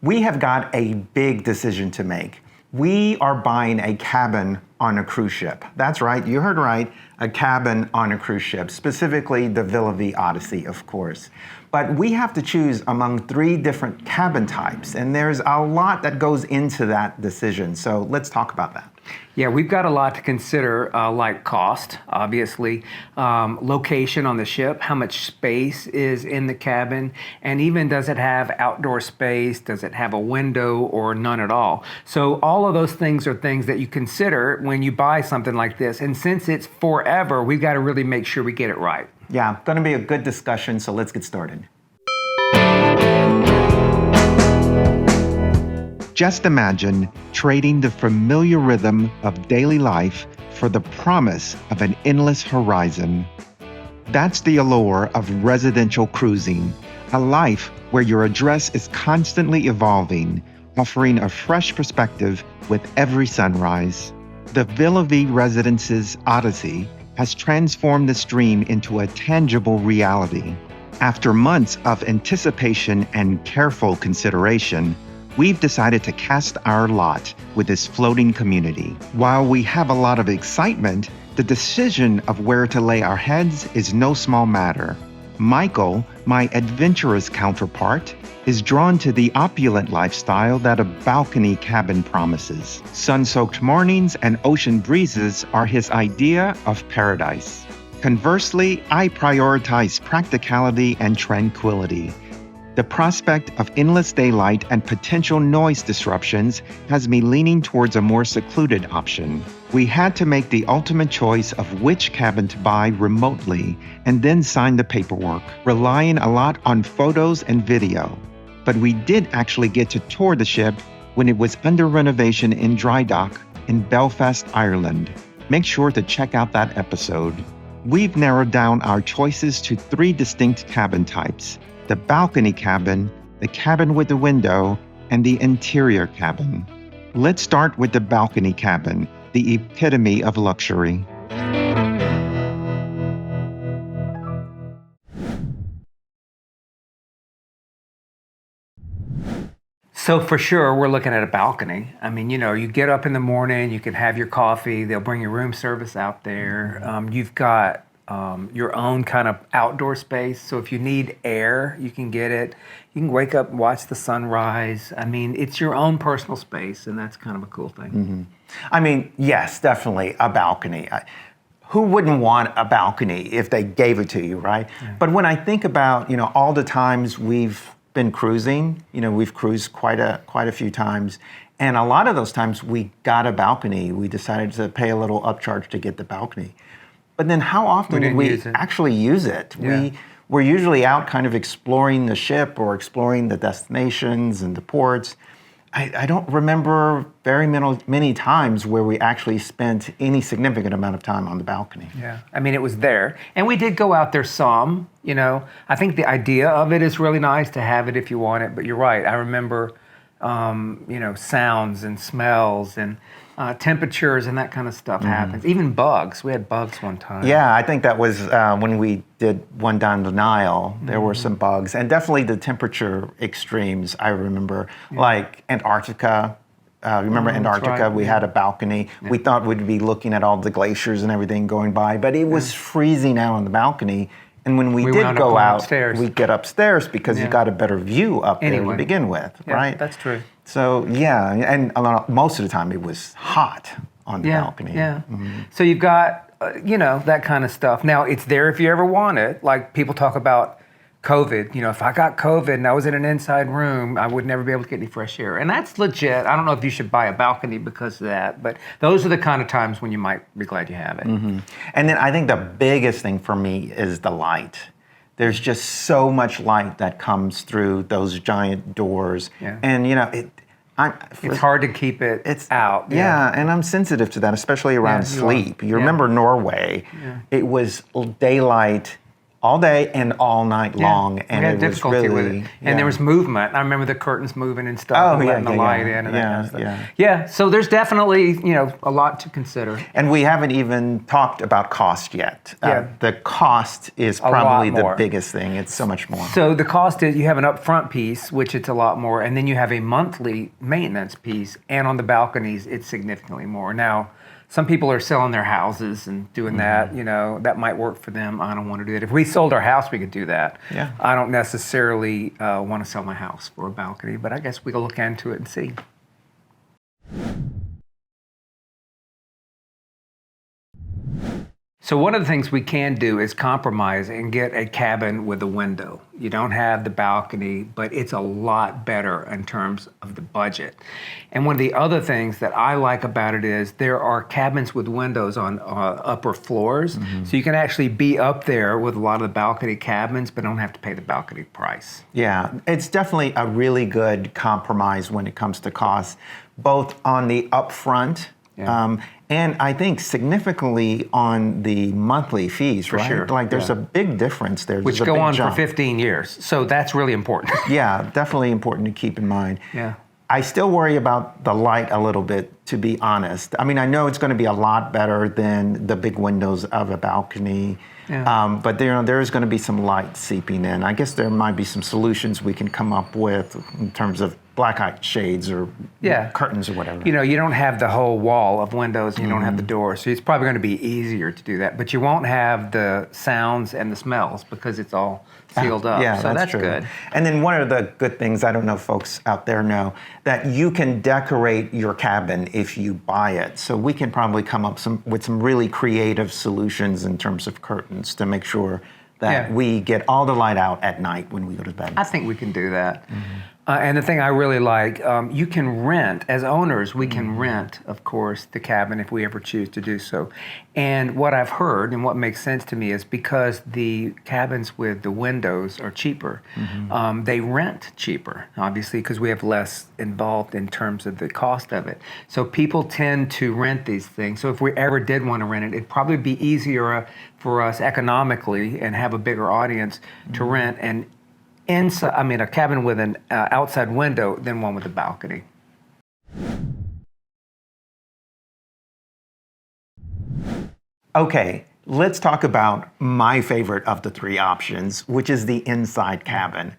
We have got a big decision to make. We are buying a cabin on a cruise ship. That's right, you heard right, a cabin on a cruise ship, specifically the Villa Vie Odyssey, of course. But we have to choose among 3 different cabin types, and there's a lot that goes into that decision. So let's talk about that. Yeah, we've got a lot to consider, like cost, obviously, location on the ship, how much space is in the cabin, and even does it have outdoor space, does it have a window or none at all? So all of those things are things that you consider when you buy something like this. And since it's forever, we've got to really make sure we get it right. Yeah, going to be a good discussion, so let's get started. Just imagine trading the familiar rhythm of daily life for the promise of an endless horizon. That's the allure of residential cruising, a life where your address is constantly evolving, offering a fresh perspective with every sunrise. The Villa Vie Residences Odyssey has transformed this dream into a tangible reality. After months of anticipation and careful consideration, we've decided to cast our lot with this floating community. While we have a lot of excitement, the decision of where to lay our heads is no small matter. Michael, my adventurous counterpart, is drawn to the opulent lifestyle that a balcony cabin promises. Sun-soaked mornings and ocean breezes are his idea of paradise. Conversely, I prioritize practicality and tranquility. The prospect of endless daylight and potential noise disruptions has me leaning towards a more secluded option. We had to make the ultimate choice of which cabin to buy remotely and then sign the paperwork, relying a lot on photos and video. But we did actually get to tour the ship when it was under renovation in dry dock in Belfast, Ireland. Make sure to check out that episode. We've narrowed down our choices to 3 distinct cabin types: the balcony cabin, the cabin with the window, and the interior cabin. Let's start with the balcony cabin, the epitome of luxury. So for sure, we're looking at a balcony. I mean, you get up in the morning, you can have your coffee, they'll bring your room service out there. You've got your own kind of outdoor space. So if you need air, you can get it. You can wake up and watch the sunrise. I mean, it's your own personal space, and that's kind of a cool thing. Mm-hmm. I mean, yes, definitely a balcony. Who wouldn't want a balcony if they gave it to you, right? Yeah. But when I think about, all the times we've been cruising, we've cruised quite a few times, and a lot of those times we got a balcony. We decided to pay a little upcharge to get the balcony. But then how often did we actually use it? Yeah. We're usually out kind of exploring the ship or exploring the destinations and the ports. I don't remember very many times where we actually spent any significant amount of time on the balcony. Yeah, I mean, it was there. And we did go out there some, I think the idea of it is really nice to have it if you want it, but you're right. I remember, sounds and smells and temperatures and that kind of stuff happens. Even bugs. We had bugs one time. Yeah, I think that was when we did one down the Nile. There were some bugs, and definitely the temperature extremes. I remember, like Antarctica. Remember Antarctica? Right. We had a balcony. Yeah. We thought we'd be looking at all the glaciers and everything going by, but it was freezing out on the balcony. And when we did go out, we'd get upstairs because you got a better view up there to begin with, right? That's true. So, yeah, and most of the time it was hot on the balcony. Yeah. Mm-hmm. So you've got, that kind of stuff. Now, it's there if you ever want it. Like people talk about COVID. If I got COVID and I was in an inside room, I would never be able to get any fresh air. And that's legit. I don't know if you should buy a balcony because of that, but those are the kind of times when you might be glad you have it. Mm-hmm. And then I think the biggest thing for me is the light. There's just so much light that comes through those giant doors. Yeah. And, it's hard to keep it out. Yeah, and I'm sensitive to that, especially around sleep. You remember Norway. Yeah. It was daylight all day and all night long, and we had it difficulty was with really it. And there was movement. I remember the curtains moving and stuff, Oh, and yeah, letting the yeah, light yeah. in and Yeah, that kind of stuff. yeah. Yeah, so there's definitely, a lot to consider. And we haven't even talked about cost yet. Yeah. The cost is A lot probably the more. biggest thing. It's so much more. So the cost is you have an upfront piece, which it's a lot more, and then you have a monthly maintenance piece, and on the balconies, it's significantly more. Now, some people are selling their houses and doing that, that might work for them. I don't want to do that. If we sold our house, we could do that. Yeah. I don't necessarily want to sell my house for a balcony, but I guess we'll look into it and see. So one of the things we can do is compromise and get a cabin with a window. You don't have the balcony, but it's a lot better in terms of the budget. And one of the other things that I like about it is there are cabins with windows on upper floors. So you can actually be up there with a lot of the balcony cabins, but don't have to pay the balcony price. Yeah, it's definitely a really good compromise when it comes to costs, both on the upfront and I think significantly on the monthly fees, right? sure, Like there's a big difference there. Which There's a go big on jump. for 15 years. So that's really important. Yeah, definitely important to keep in mind. Yeah. I still worry about the light a little bit, to be honest. I mean, I know it's going to be a lot better than the big windows of a balcony, but there is going to be some light seeping in. I guess there might be some solutions we can come up with in terms of blackout shades or curtains or whatever. You don't have the whole wall of windows, and you don't have the door, so it's probably going to be easier to do that. But you won't have the sounds and the smells because it's all sealed up. Yeah, so that's true. good. And then one of the good things, I don't know if folks out there know, that you can decorate your cabin if you buy it. So we can probably come up with some really creative solutions in terms of curtains to make sure that we get all the light out at night when we go to bed. I think we can do that. And the thing I really like, you can rent, as owners, we can rent, of course, the cabin if we ever choose to do so. And what I've heard and what makes sense to me is because the cabins with the windows are cheaper, they rent cheaper, obviously, because we have less involved in terms of the cost of it. So people tend to rent these things. So if we ever did want to rent it, it'd probably be easier for us economically and have a bigger audience to rent a cabin with an outside window than one with a balcony. Okay, let's talk about my favorite of the three options, which is the inside cabin.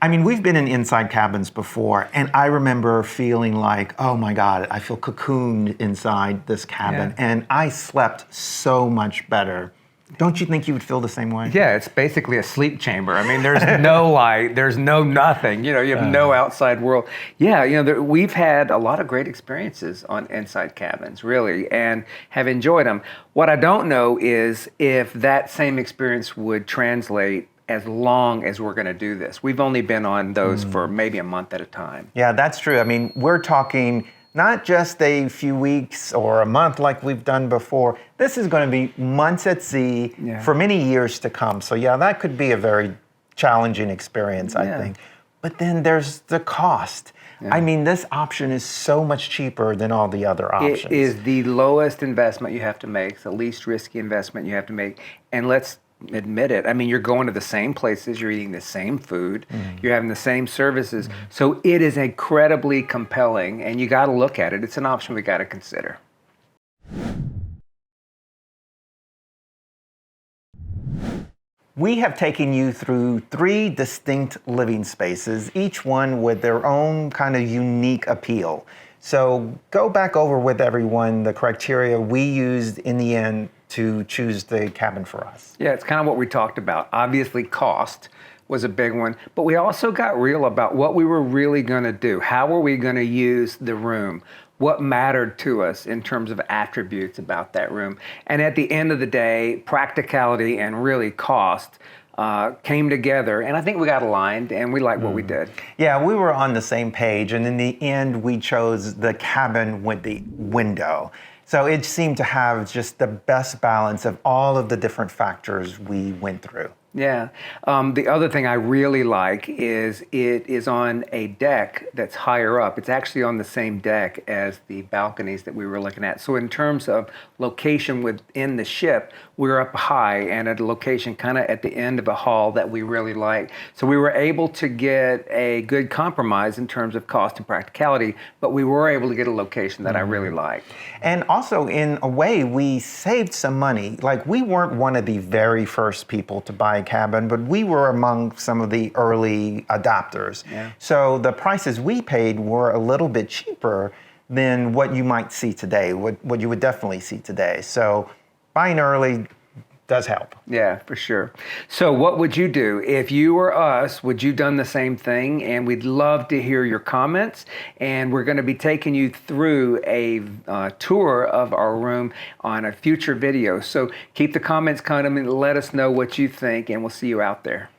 I mean, we've been in inside cabins before, and I remember feeling like, oh my God, I feel cocooned inside this cabin, and I slept so much better. Don't you think you would feel the same way? Yeah, it's basically a sleep chamber. I mean, there's no light, there's no nothing. You have no outside world. Yeah, we've had a lot of great experiences on inside cabins, really, and have enjoyed them. What I don't know is if that same experience would translate as long as we're going to do this. We've only been on those for maybe a month at a time. Yeah, that's true. I mean, we're talking not just a few weeks or a month like we've done before. This is going to be months at sea for many years to come. So yeah, that could be a very challenging experience, I think. But then there's the cost. I mean, this option is so much cheaper than all the other options. It is the lowest investment you have to make, the least risky investment you have to make. And let's admit it. I mean, you're going to the same places, you're eating the same food, you're having the same services. So it is incredibly compelling, and you got to look at it. It's an option we got to consider. We have taken you through three distinct living spaces, each one with their own kind of unique appeal. So go back over with everyone the criteria we used in the end to choose the cabin for us. Yeah, it's kind of what we talked about. Obviously, cost was a big one, but we also got real about what we were really going to do. How were we going to use the room? What mattered to us in terms of attributes about that room? And at the end of the day, practicality and really cost came together, and I think we got aligned, and we liked what we did. Yeah, we were on the same page, and in the end, we chose the cabin with the window. So it seemed to have just the best balance of all of the different factors we went through. Yeah. The other thing I really like is it is on a deck that's higher up. It's actually on the same deck as the balconies that we were looking at. So in terms of location within the ship, we're up high and at a location kind of at the end of a hall that we really like. So we were able to get a good compromise in terms of cost and practicality, but we were able to get a location that I really like. And also, in a way, we saved some money. Like, we weren't one of the very first people to buy a cabin, but we were among some of the early adopters. Yeah. So the prices we paid were a little bit cheaper than what you might see today, what you would definitely see today. So buying early does help. Yeah, for sure. So what would you do if you were us? Would you done the same thing? And we'd love to hear your comments. And we're going to be taking you through a tour of our room on a future video. So keep the comments coming and let us know what you think, and we'll see you out there.